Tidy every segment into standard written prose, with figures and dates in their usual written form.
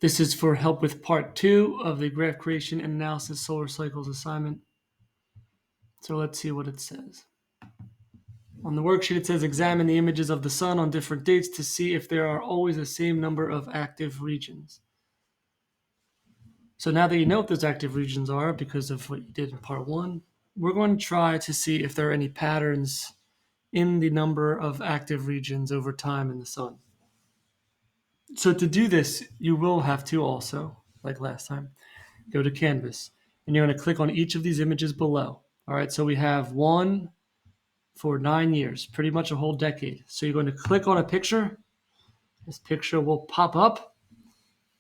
This is for help with part 2 of the graph creation and analysis solar cycles assignment. So let's see what it says. On the worksheet, it says examine the images of the sun on different dates to see if there are always the same number of active regions. So now that you know what those active regions are because of what you did in part 1, we're going to try to see if there are any patterns in the number of active regions over time in the sun. So to do this, you will have to also, like last time, go to Canvas, and you're going to click on each of these images below. All right, so we have one for 9 years, pretty much a whole decade. So you're going to click on a picture. This picture will pop up,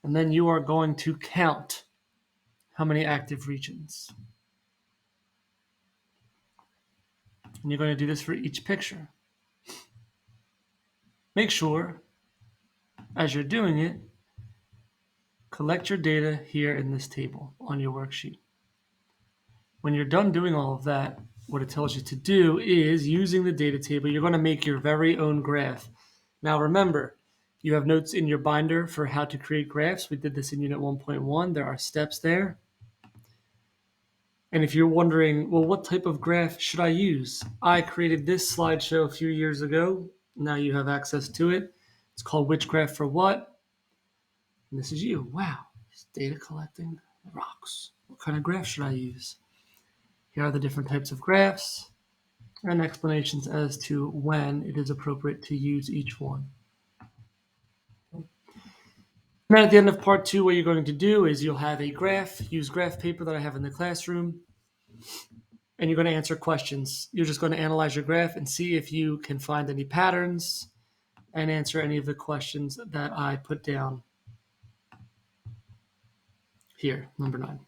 and then you are going to count how many active regions. And you're going to do this for each picture. Make sure, as you're doing it, collect your data here in this table on your worksheet. When you're done doing all of that, what it tells you to do is, using the data table, you're going to make your very own graph. Now remember, you have notes in your binder for how to create graphs. We did this in Unit 1.1. There are steps there. And if you're wondering, well, what type of graph should I use? I created this slideshow a few years ago. Now you have access to it. It's called Which Graph for What? And this is you. Wow, it's data collecting rocks. What kind of graph should I use? Here are the different types of graphs and explanations as to when it is appropriate to use each one. Now at the end of part 2, what you're going to do is you'll have a graph, use graph paper that I have in the classroom, and you're going to answer questions. You're just going to analyze your graph and see if you can find any patterns and answer any of the questions that I put down here, number 9.